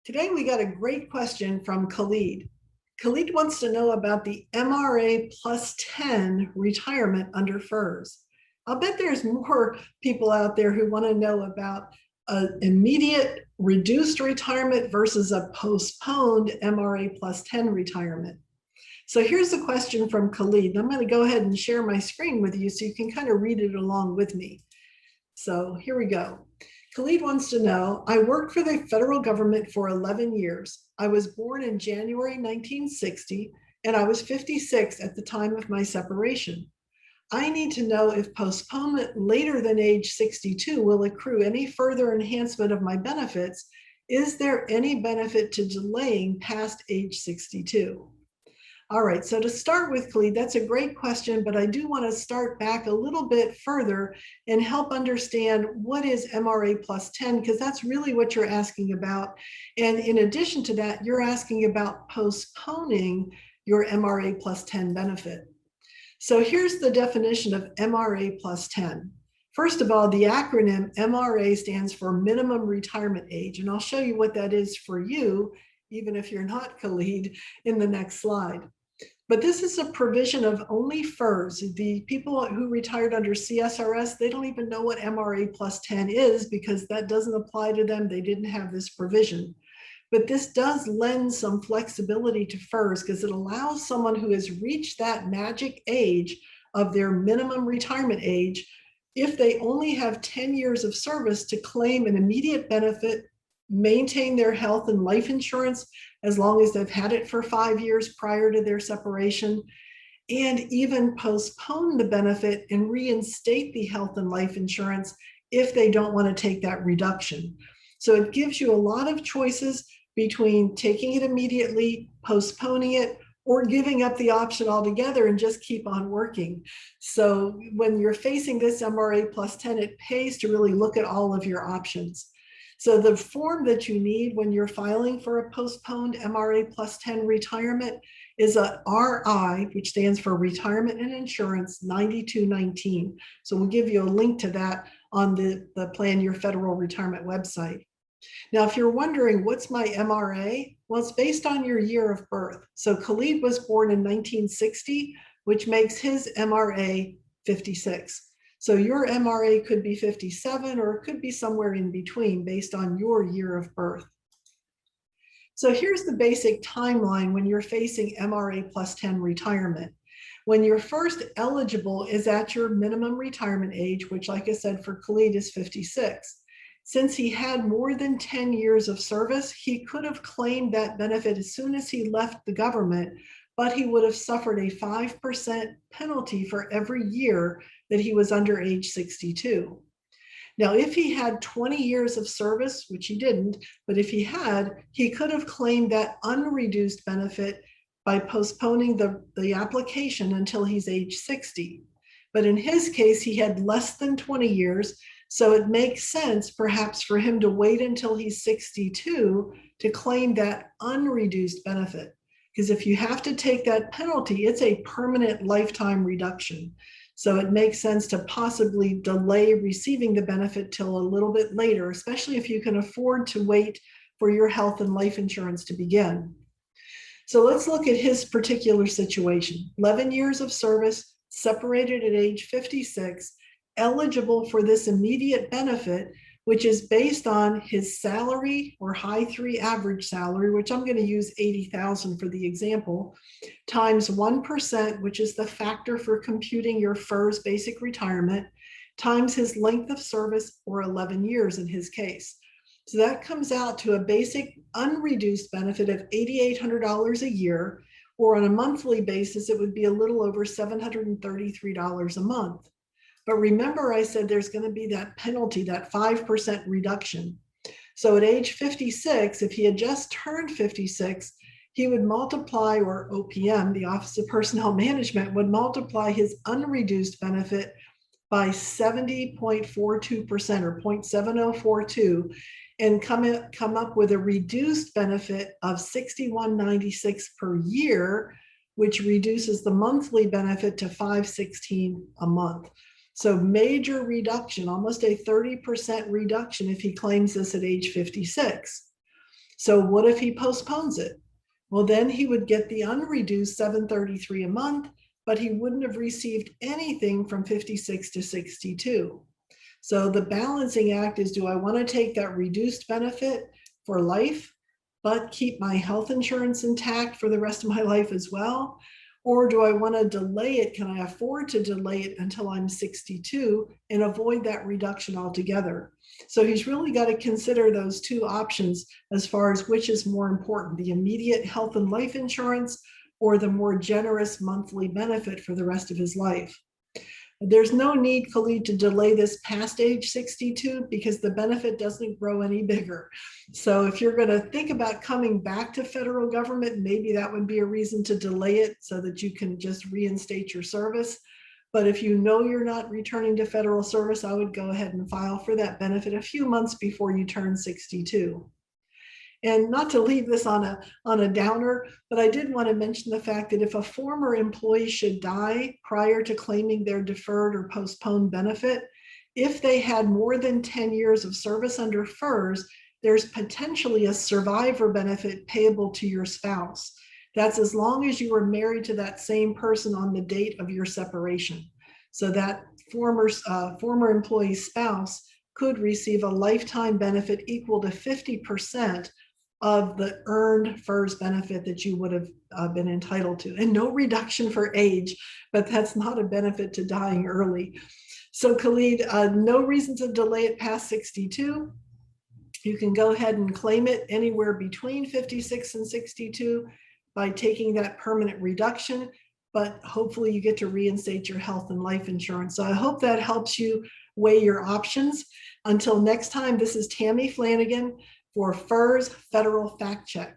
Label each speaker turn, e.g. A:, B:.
A: Today we got a great question from Kahlid. Kahlid wants to know about the MRA plus 10 retirement under FERS. I'll bet there's more people out there who want to know about an immediate reduced retirement versus a postponed MRA plus 10 retirement. So here's the question from Kahlid. I'm going to go ahead and share my screen with you so you can kind of read it along with me. So here we go. Kahlid wants to know, I worked for the federal government for 11 years. I was born in January 1960, and I was 56 at the time of my separation. I need to know if postponement later than age 62 will accrue any further enhancement of my benefits. Is there any benefit to delaying past age 62? All right, so to start with, Kahlid, that's a great question, but I do want to start back a little bit further and help understand what is MRA plus 10, because that's really what you're asking about. And in addition to that, you're asking about postponing your MRA plus 10 benefit. So here's the definition of MRA plus 10. First of all, the acronym MRA stands for minimum retirement age, and I'll show you what that is for you, even if you're not Kahlid, in the next slide. But this is a provision of only FERS. The people who retired under CSRS, they don't even know what MRA plus 10 is because that doesn't apply to them. They didn't have this provision. But this does lend some flexibility to FERS because it allows someone who has reached that magic age of their minimum retirement age, if they only have 10 years of service, to claim an immediate benefit, maintain their health and life insurance as long as they've had it for 5 years prior to their separation, and even postpone the benefit and reinstate the health and life insurance if they don't want to take that reduction. So it gives you a lot of choices between taking it immediately, postponing it, or giving up the option altogether and just keep on working. So when you're facing this MRA plus 10, it pays to really look at all of your options. So the form that you need when you're filing for a postponed MRA plus 10 retirement is a RI, which stands for Retirement and Insurance 9219. So we'll give you a link to that on the Plan Your Federal Retirement website. Now, if you're wondering, what's my MRA? Well, it's based on your year of birth. So Kahlid was born in 1960, which makes his MRA 56. So your MRA could be 57, or it could be somewhere in between based on your year of birth. So here's the basic timeline when you're facing MRA plus 10 retirement. When you're first eligible is at your minimum retirement age, which, like I said, for Kahlid is 56. Since he had more than 10 years of service, he could have claimed that benefit as soon as he left the government, but he would have suffered a 5% penalty for every year that he was under age 62. Now, if he had 20 years of service, which he didn't, but if he had, he could have claimed that unreduced benefit by postponing the application until he's age 60. But in his case, he had less than 20 years, so it makes sense perhaps for him to wait until he's 62 to claim that unreduced benefit. Because if you have to take that penalty, it's a permanent lifetime reduction. So it makes sense to possibly delay receiving the benefit till a little bit later, especially if you can afford to wait for your health and life insurance to begin. So let's look at his particular situation. 11 years of service, separated at age 56, eligible for this immediate benefit, which is based on his salary or high 3 average salary, which I'm going to use 80,000 for the example, times 1%, which is the factor for computing your FERS basic retirement, times his length of service, or 11 years in his case. So that comes out to a basic unreduced benefit of $8,800 a year, or on a monthly basis, it would be a little over $733 a month. But remember, I said there's going to be that penalty, that 5% reduction. So at age 56, if he had just turned 56, he would multiply, or OPM, the Office of Personnel Management, would multiply his unreduced benefit by 70.42% or 0.7042 and come up with a reduced benefit of $61.96 per year, which reduces the monthly benefit to $516 a month. So major reduction, almost a 30% reduction if he claims this at age 56. So what if he postpones it? Well, then he would get the unreduced $733 a month, but he wouldn't have received anything from 56 to 62. So the balancing act is, do I want to take that reduced benefit for life, but keep my health insurance intact for the rest of my life as well? Or do I want to delay it? Can I afford to delay it until I'm 62 and avoid that reduction altogether? So he's really got to consider those two options as far as which is more important, the immediate health and life insurance or the more generous monthly benefit for the rest of his life. There's no need, Kahlid, to delay this past age 62 because the benefit doesn't grow any bigger. So if you're going to think about coming back to federal government, maybe that would be a reason to delay it so that you can just reinstate your service. But if you know you're not returning to federal service, I would go ahead and file for that benefit a few months before you turn 62. And not to leave this on a downer, but I did want to mention the fact that if a former employee should die prior to claiming their deferred or postponed benefit, if they had more than 10 years of service under FERS, there's potentially a survivor benefit payable to your spouse. That's as long as you were married to that same person on the date of your separation. So that former employee's spouse could receive a lifetime benefit equal to 50% of the earned FERS benefit that you would have been entitled to, and no reduction for age, but that's not a benefit to dying early. So Kahlid, no reason to delay it past 62. You can go ahead and claim it anywhere between 56 and 62 by taking that permanent reduction, but hopefully you get to reinstate your health and life insurance. So I hope that helps you weigh your options. Until next time, this is Tammy Flanagan for FERS Federal Fact Check.